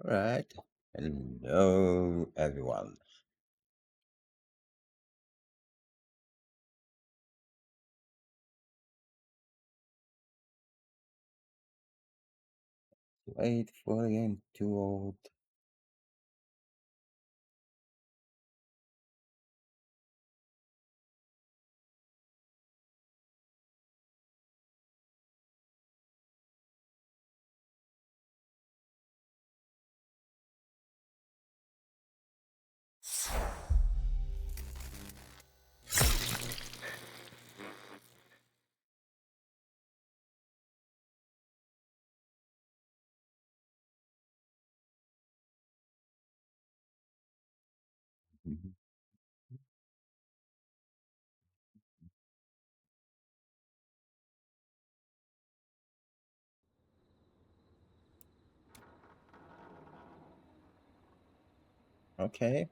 Alright. Hello, everyone. Wait for the game to load. Mhm. Okay.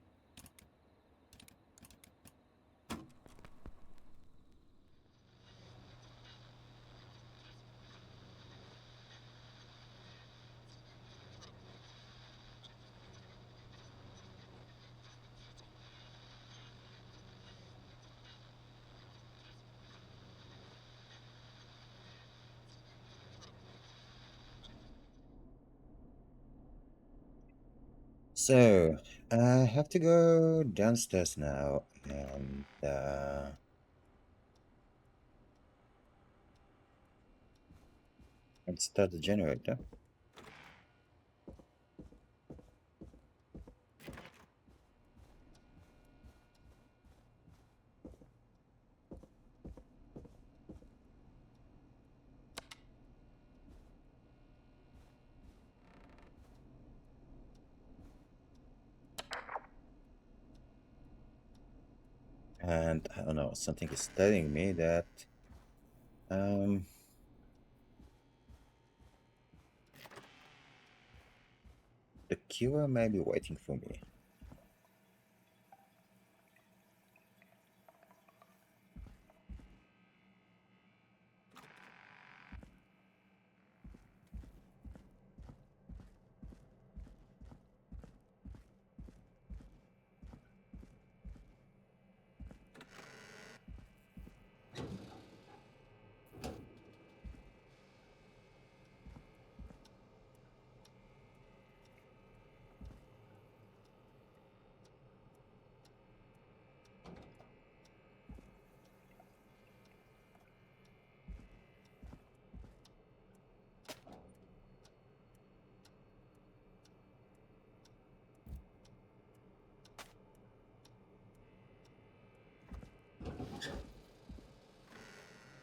So, I have to go downstairs now and start the generator. And I don't know, something is telling me that um the cure may be waiting for me.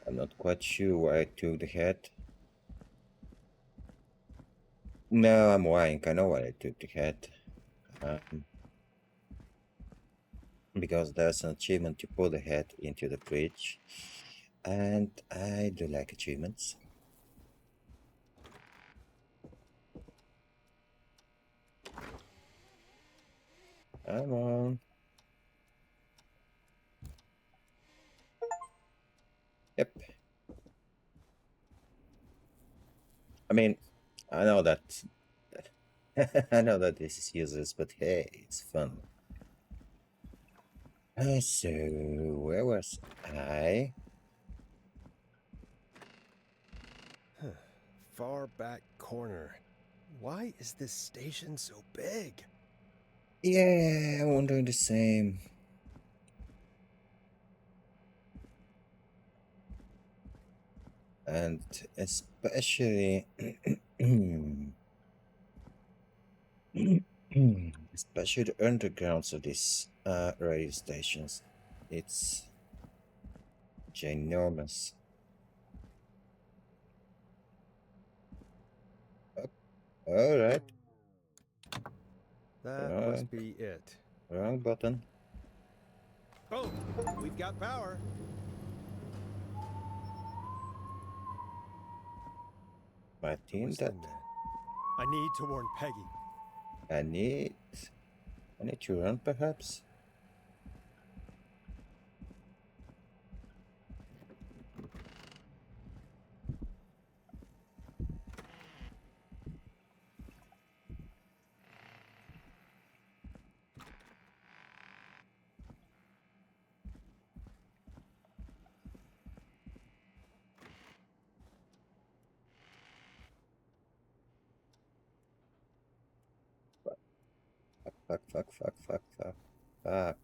I'm not quite sure why I took the head. No, I'm lying. I know why I took the head. Um, because there's an achievement to pull the head into the fridge, and I do like achievements. Come on. Yep. I mean, I know that I know that this is useless, but hey, it's fun. So where was I? Far back corner. Why is this station so big? Yeah, I'm wondering the same. And especially especially the undergrounds of these radio stations. It's ginormous. Oh, all right, That wrong, must be it. wrong button. Boom! We've got power. I think Whistling that Man. I need to warn Peggy. I need I need to run, perhaps. Fuck, fuck, fuck, fuck, fuck, fuck.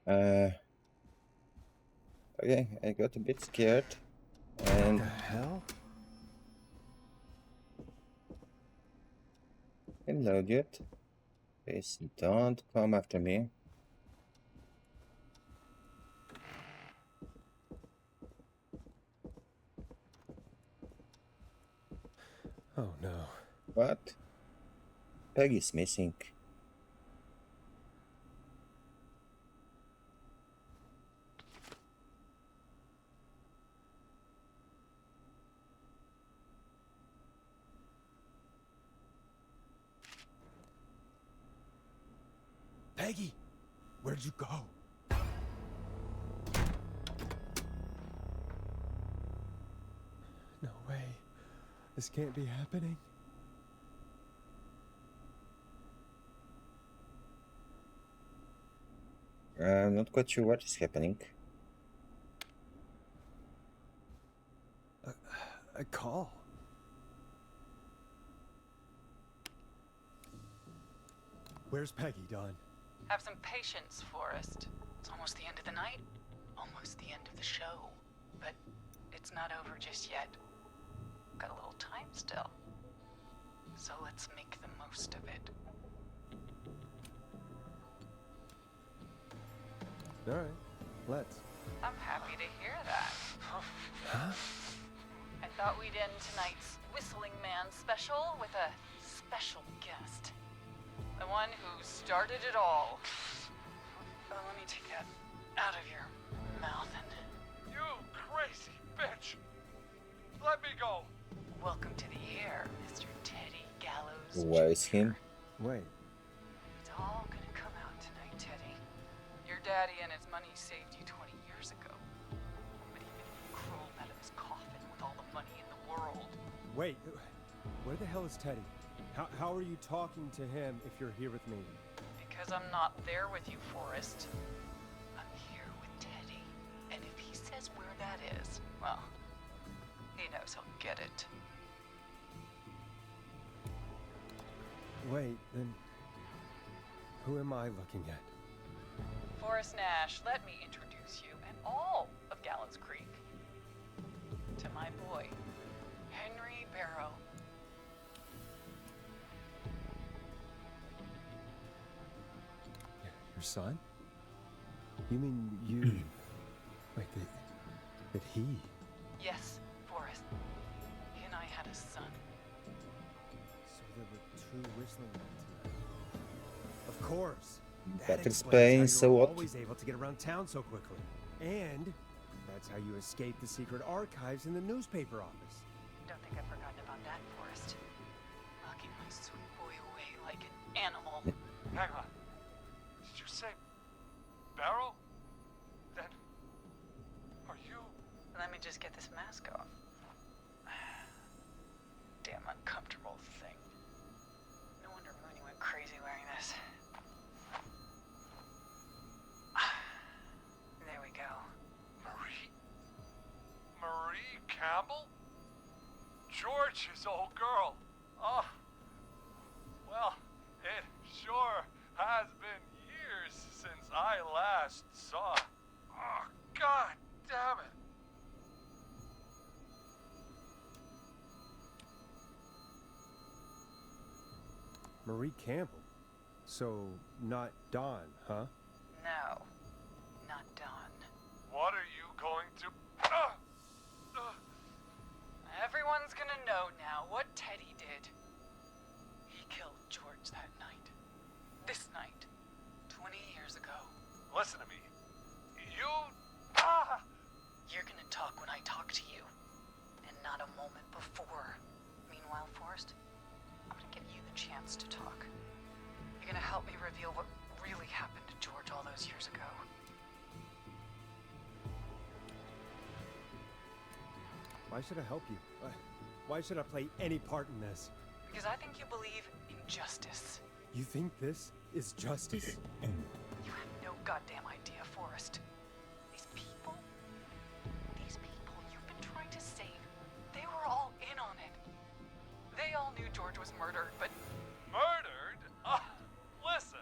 Uh, okay, I got a bit scared. What the And hell? hello, dude. Please don't come after me. Oh no. What? Peggy's missing. Peggy, where'd you go? No way. This can't be happening. I'm not quite sure what is happening. A call. Where's Peggy, Don? Have some patience, Forrest. It's almost the end of the night, almost the end of the show. But it's not over just yet. Got a little time still. So let's make the most of it. All right, let's. I'm happy to hear that. Huh? I thought we'd end tonight's Whistling Man special with a special guest. The one who started it all. Oh, let me take that out of your mouth and... You crazy bitch! Let me go! Welcome to the air, Mr. Teddy Gallows Where is Jr. him? Wait. It's all gonna come out tonight, Teddy. Your daddy and his money saved you 20 years ago. But even he crawled out of his coffin with all the money in the world. Wait. Where the hell is Teddy? How are you talking to him if you're here with me? Because I'm not there with you, Forrest. I'm here with Teddy. And if he says where that is, well, he knows he'll get it. Wait, then who am I looking at? Forrest Nash, let me introduce you and all of Gallows Creek to my boy, Henry Barrow. Your son? You mean you... Wait, that he... Yes, Forrest. He and I had a son. So there were two whistling men tonight. Of course. That explains explains how so you were what? always able to get around town so quickly. And that's how you escaped the secret archives in the newspaper office. Don't think I've forgotten about that, Forrest. Locking my sweet boy away like an animal. Hang on. Did you say Barrow? Then are you? Let me just get this mask off. Damn uncomfortable thing. No wonder Mooney went crazy wearing this. There we go. Marie? Marie Campbell? George's old girl. Oh. Well, it sure has been years since I last saw. Oh, God damn it. Marie Campbell. So, not Dawn, huh? No, not Dawn. What are you going to... Everyone's gonna know now what Teddy did. He killed George that night. This night. 20 years ago. Listen to me. You... You're gonna talk when I talk to you. And not a moment before. Meanwhile, Forrest, I'm gonna give you the chance to talk. You're gonna help me reveal what really happened to George all those years ago. Why should I help you? Why should I play any part in this? Because I think you believe in justice. You think this is justice? You have no goddamn idea, Forrest. These people you've been trying to save, they were all in on it. George was murdered, but Murdered? Listen,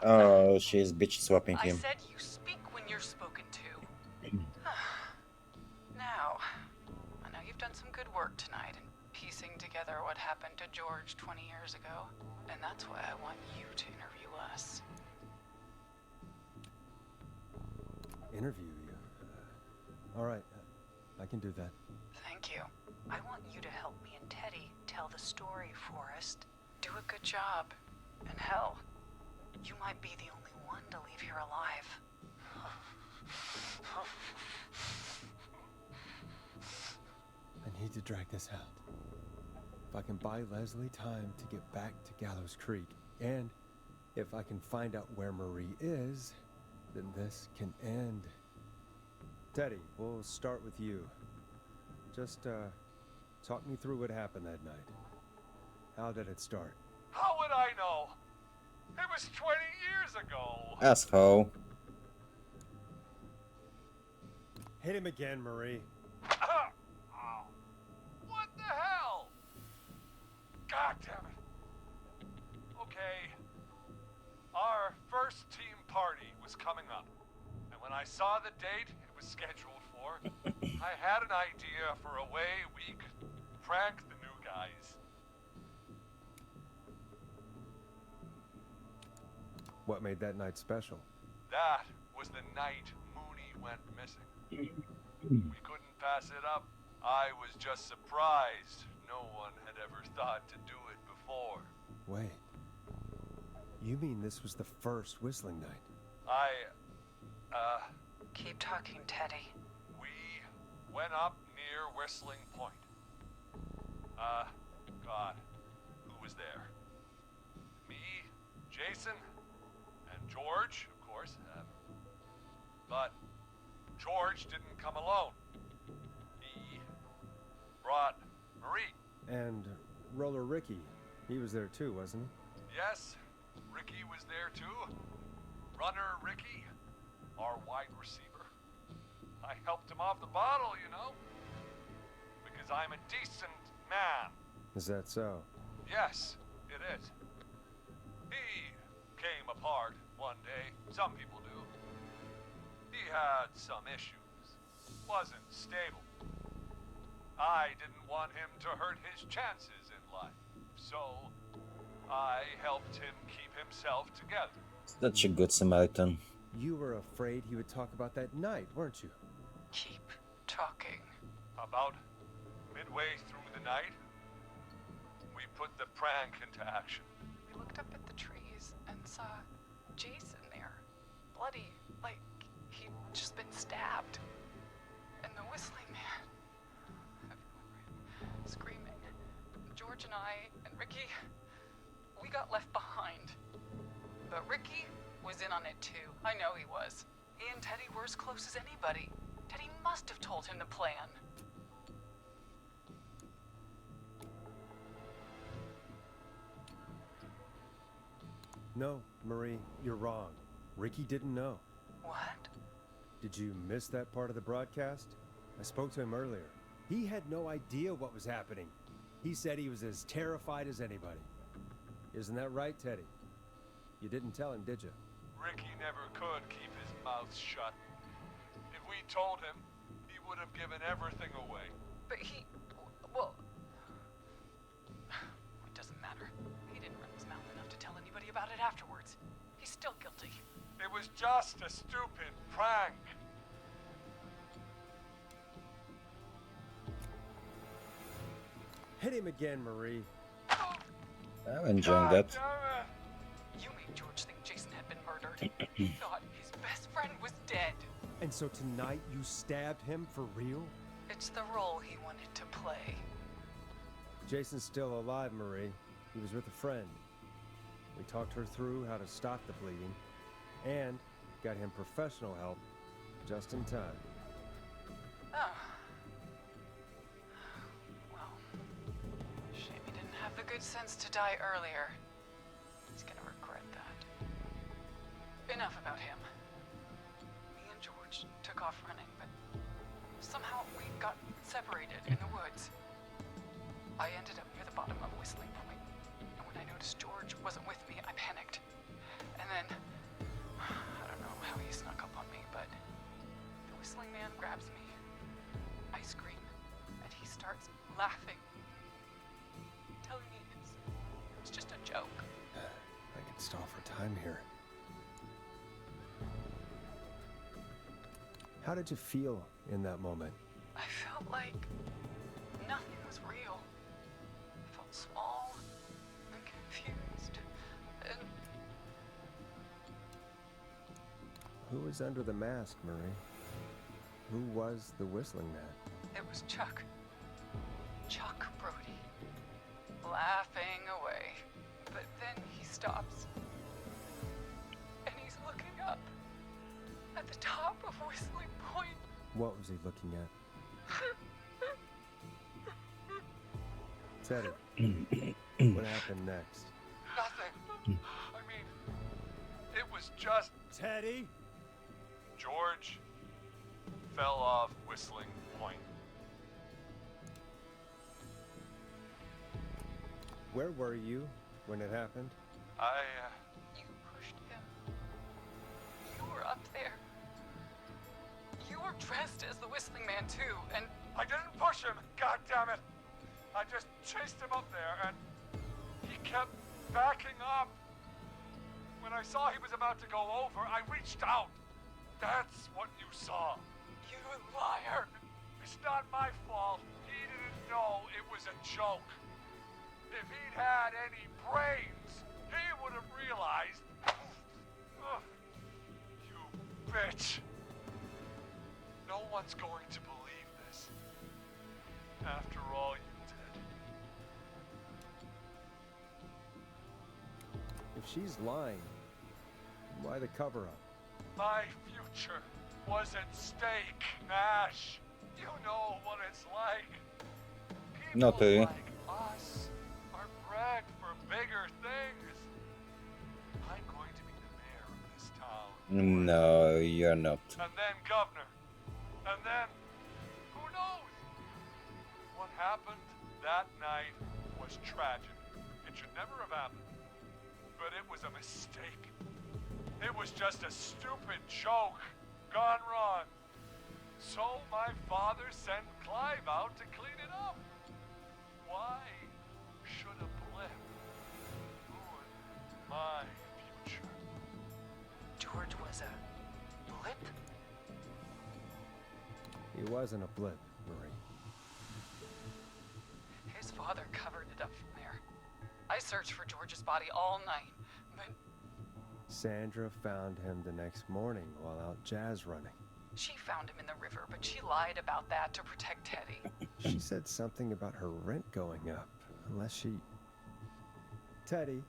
Oh, she's bitch swapping I him. said you speak when you're spoken to. Now, I know you've done some good work tonight in piecing together what happened to George 20 years ago, and that's why I want you to interview us. Interview you. All right, I can do that. Thank you. I want you to help me and Teddy tell the story, Forrest. Do a good job. And hell, you might be the only one to leave here alive. I need to drag this out. If I can buy Leslie time to get back to Gallows Creek, and if I can find out where Marie is, then this can end. Teddy, we'll start with you. Just, talk me through what happened that night. How did it start? how would I know? It was 20 years ago. Asshole. Hit him again, Marie. Ow. What the hell? God damn it. Okay. Our first team party was coming up. And when I saw the date it was scheduled for, I had an idea for a way we could prank the new guys. What made that night special? That was the night Mooney went missing. We couldn't pass it up. I was just surprised no one had ever thought to do it before. Wait. You mean this was the first whistling night? Keep talking, Teddy. We went up near Whistling Point. God, who was there? Me, Jason, and George, of course. But George didn't come alone. He brought Marie. And Roller Ricky, he was there too, wasn't he? Yes, Ricky was there too. Runner Ricky, our wide receiver. I helped him off the bottle, you know. Because I'm a decent man. Is that so? Yes, it is. He came apart one day. Some people do. He had some issues. Wasn't stable. I didn't want him to hurt his chances in life. So, I helped him keep himself together. Such a good Samaritan. You were afraid he would talk about that night, weren't you? Keep talking. About midway through the night, we put the prank into action. We looked up at the trees and saw Jason there. Bloody, like he'd just been stabbed. And the whistling man. Everyone ran, screaming. George and I and Ricky, we got left behind. But Ricky was in on it too. I know he was. He and Teddy were as close as anybody. Teddy must have told him the plan. No, Marie, you're wrong. Ricky didn't know. What? Did you miss that part of the broadcast? I spoke to him earlier. He had no idea what was happening. He said he was as terrified as anybody. Isn't that right, Teddy? You didn't tell him, did you? Ricky never could keep his mouth shut. If we told him, he would have given everything away. But he... well... It doesn't matter. He didn't run his mouth enough to tell anybody about it afterwards. He's still guilty. It was just a stupid prank. Hit him again, Marie. I'm enjoying God that. damn it. You made George think Jason had been murdered. He thought his best friend was dead. And so tonight you stabbed him for real? It's the role he wanted to play. Jason's still alive, Marie. He was with a friend. We talked her through how to stop the bleeding and got him professional help just in time. Oh. Well, shame he didn't have the good sense to die earlier. He's gonna regret that. Enough about him. Me and George took off running, but somehow we separated in the woods. I ended up near the bottom of Whistling Point, and when I noticed George wasn't with me, I panicked. And then, I don't know how he snuck up on me, but the Whistling Man grabs me. I scream, and he starts laughing, telling me it's just a joke. I could stall for time here. How did you feel in that moment? I felt like nothing was real. I felt small and confused, and Who was under the mask, Marie? Who was the Whistling Man? it was Chuck. Chuck Brody. Laughing away. But then he stops. And he's looking up. At the top of Whistling Point. What was he looking at? Teddy, what happened next? Nothing. I mean, it was just Teddy? George fell off Whistling Point. Where were you when it happened? You pushed him. You were up there. You were dressed as the Whistling Man too, and I didn't push him, god damn it! I just chased him up there and he kept backing up. When I saw he was about to go over, I reached out. That's what you saw. you liar. It's not my fault. He didn't know it was a joke. If he'd had any brains, he would have realized. Ugh, you bitch. No one's going to believe this. After all you did. If she's lying, why the cover-up? My future was at stake, Nash. You know what it's like. People Not really. like us are bred for bigger things. I'm going to be the mayor of this town. No, you're not. And then governor. And then, who knows? What happened that night was tragic. It should never have happened. But it was a mistake. It was just a stupid joke gone wrong. So my father sent Clive out to clean it up. Why should a blip ruin my future? George was a blip? He wasn't a blip, Marie. His father covered it up from there. I searched for George's body all night, but Sandra found him the next morning while out jazz running. she found him in the river, but she lied about that to protect Teddy. She said something about her rent going up, unless she... Teddy,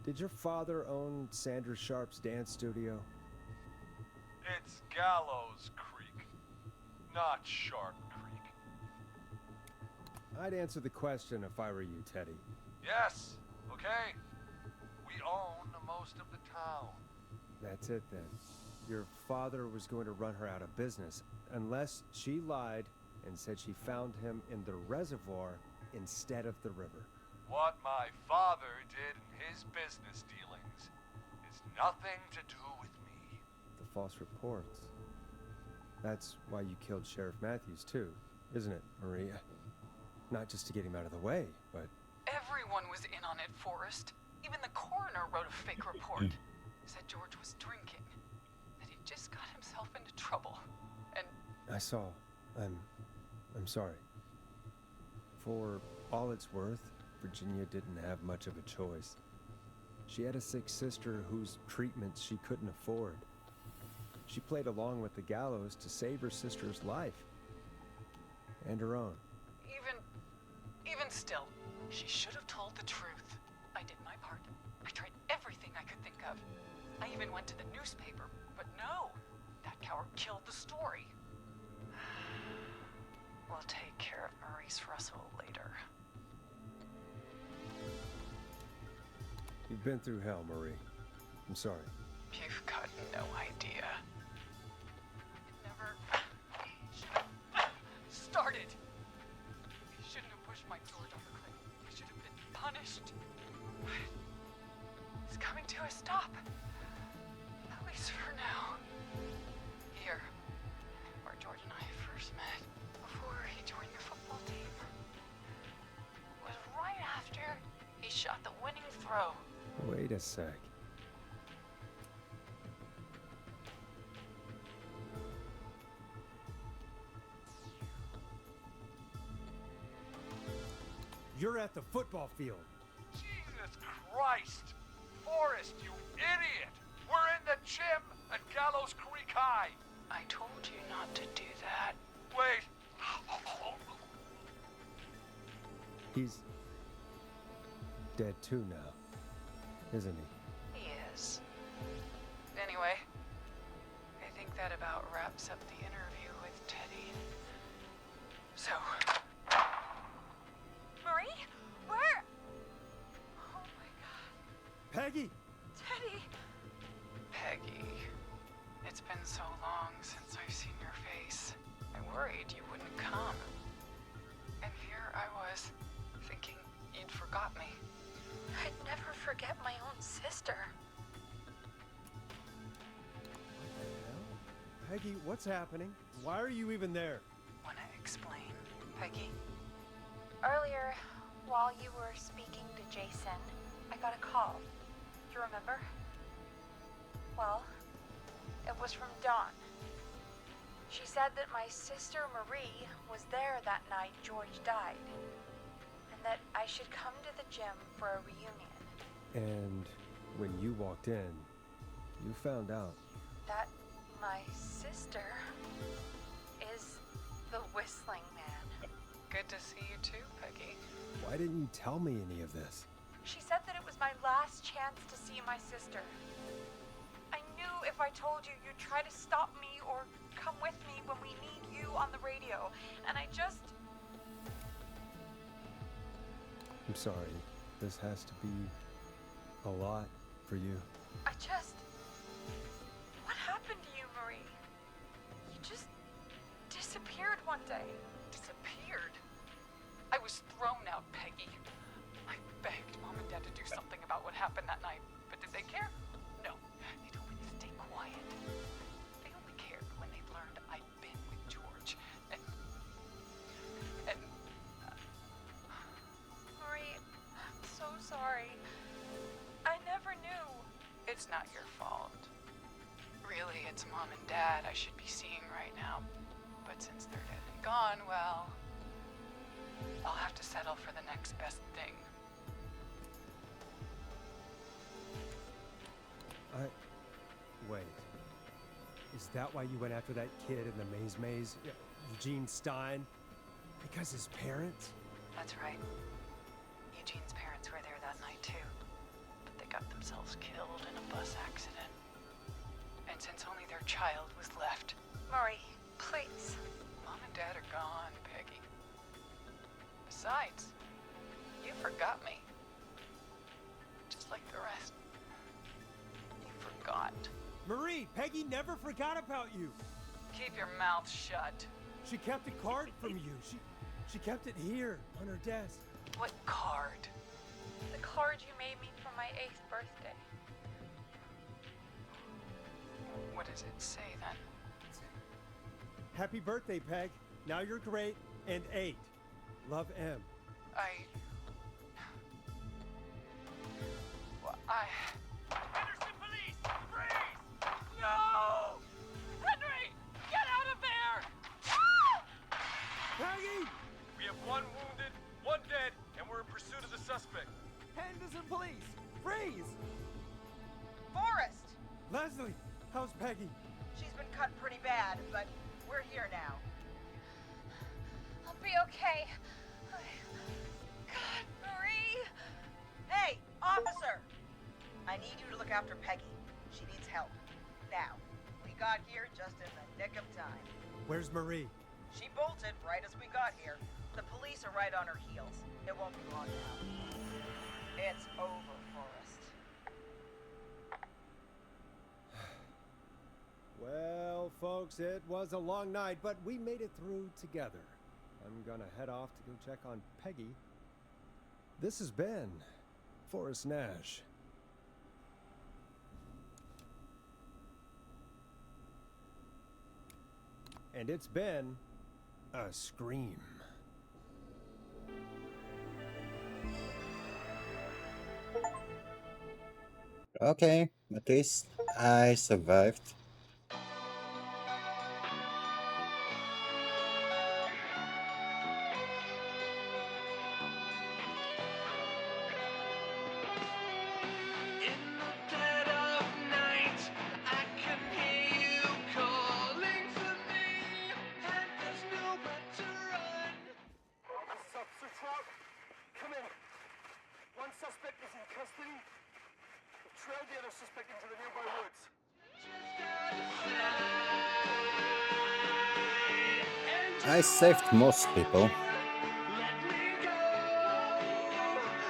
did your father own Sandra Sharp's dance studio? It's Gallows Creek, not Sharp Creek. I'd answer the question if I were you, Teddy. Yes, okay. We own most of the town. That's it then. Your father was going to run her out of business, unless she lied and said she found him in the reservoir instead of the river. What my father did in his business dealings is nothing to do with me. The false reports. That's why you killed Sheriff Matthews too, isn't it, Maria? Not just to get him out of the way, but... Everyone was in on it, Forrest. Even the coroner wrote a fake report. Said George was drinking. That he just got himself into trouble. And I saw. I'm sorry. For all it's worth, Virginia didn't have much of a choice. She had a sick sister whose treatments she couldn't afford. She played along with the gallows to save her sister's life. And her own. even still, she should have told the truth. I did my part. I tried everything I could think of. I even went to the newspaper, but no. That coward killed the story. We'll take care of Maurice Russell later. You've been through hell, Marie. I'm sorry. You've got no idea. It never started. my George on the cliff. He should have been punished. But he's coming to a stop. At least for now. Here, where George and I first met, before he joined the football team, was right after he shot the winning throw. Wait a sec. You're at the football field. Jesus Christ! Forrest, you idiot! We're in the gym at Gallows Creek High! I told you not to do that. Wait! He's dead too now, isn't he? He is. Anyway, I think that about wraps up the interview with Teddy. So... Marie? Where? Oh my god. Peggy! Teddy! Peggy, it's been so long since I've seen your face. I worried you wouldn't come. And here I was, thinking you'd forgot me. I'd never forget my own sister. What the hell? Peggy, what's happening? Why are you even there? Wanna explain, Peggy? Earlier, while you were speaking to Jason, I got a call. Do you remember? Well, it was from Dawn. She said that my sister Marie was there that night George died, and that I should come to the gym for a reunion. And when you walked in, you found out. That my sister is the Whistling Man. Good to see you too, Peggy. Why didn't you tell me any of this? She said that it was my last chance to see my sister. I knew if I told you, you'd try to stop me or come with me when we need you on the radio. And I just... I'm sorry. This has to be a lot for you. What happened to you, Marie? You just disappeared one day. Disappeared. I was thrown out, Peggy. I begged Mom and Dad to do something about what happened that night, but did they care? No. They told me to stay quiet. They only cared when they learned I'd been with George. And Marie, I'm so sorry. I never knew. it's not your fault. Really, it's Mom and Dad I should be seeing right now. But since they're dead and gone, well, I'll have to settle for the next best thing. Wait. Is that why you went after that kid in the maze? Eugene Stein? Because his parents? That's right. Eugene's parents were there that night too. But they got themselves killed in a bus accident. And since only their child was left, Marie, please. Mom and Dad are gone, Peggy. Besides, you forgot me. Just like the rest. You forgot. Marie, Peggy never forgot about you. Keep your mouth shut. She kept a card from you. She kept it here on her desk. What card? The card you made me for my 8th birthday. What does it say then? Happy birthday, Peg. Now you're great and 8. Love, M. Henderson police! Freeze! No! Henry! Get out of there! Peggy! We have 1 wounded, 1 dead, and we're in pursuit of the suspect. Henderson police! Freeze! Forrest! Leslie, how's Peggy? She's been cut pretty bad, but we're here now. I'll be okay. God, Marie! Hey, officer! I need you to look after Peggy. She needs help. Now, we got here just in the nick of time. Where's Marie? She bolted right as we got here. The police are right on her heels. It won't be long now. It's over, Forrest. Well, folks, it was a long night, but we made it through together. I'm gonna head off to go check on Peggy. This has been Forrest Nash. And it's been a scream. Okay, at least I survived. In the dead of night, I can hear you calling for me, and there's nowhere to run. This is Officer Trout. Come in. One suspect is in custody. We've trailed the other suspect into the nearby woods. I saved most people. Let me go.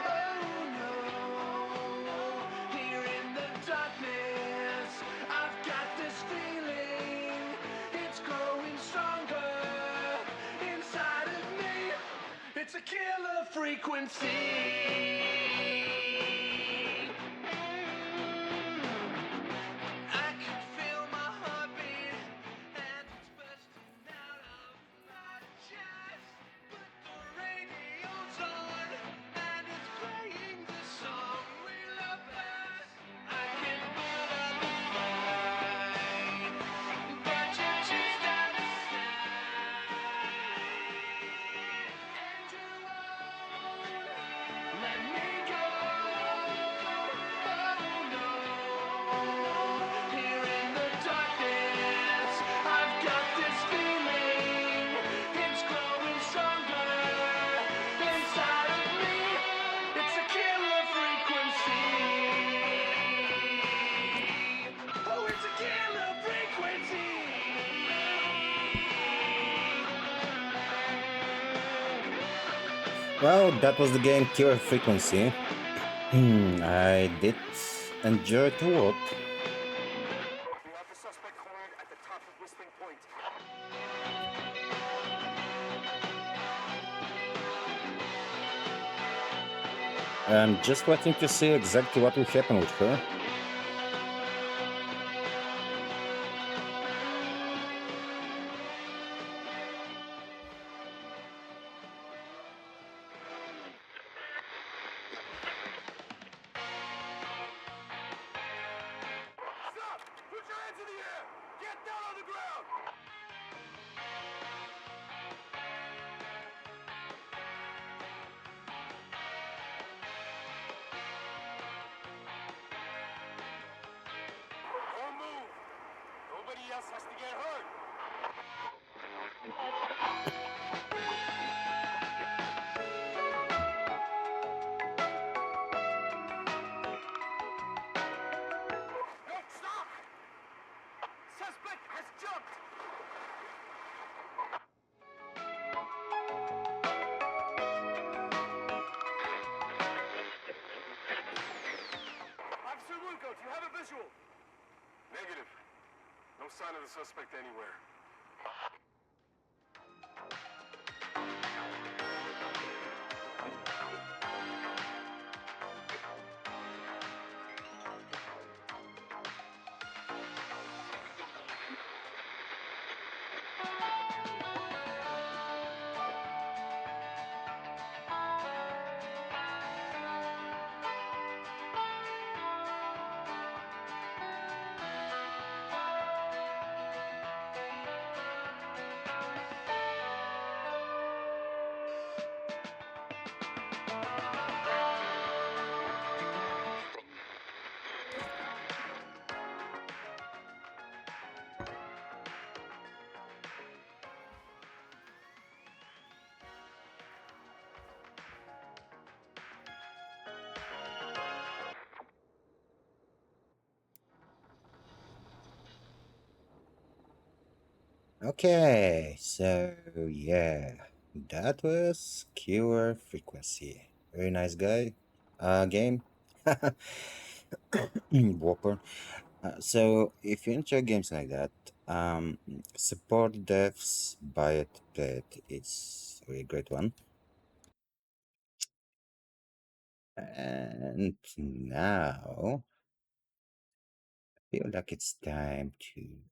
Oh no. Here in the darkness, I've got this feeling. It's growing stronger inside of me. It's a killer frequency. I can feel my heartbeat, and it's bursting out of my chest. But the radio's on, and it's playing the song we love best. I can put up a fight, but you're just out of sight, and you won't let me go. Oh no. Here in the darkness, I've got this feeling. It's growing stronger inside of me. It's a killer frequency. Oh, it's a killer frequency. Well, that was the game Cure Frequency. I did enjoy it a lot. We have the suspect cornered at the top of Whistling Point. I'm just waiting to see exactly what will happen with her. Stop! Put your hands in the air! Get down on the ground! Don't move! Nobody else has to get hurt! No, stop! Suspect has jumped! Officer Luco, do you have a visual? Negative. No sign of the suspect anywhere. Okay, so yeah, that was Cure Frequency. Very nice guy. Game. Whopper. So if you enjoy games like that, support devs, buy it, play it. It's a great one. And now I feel like it's time to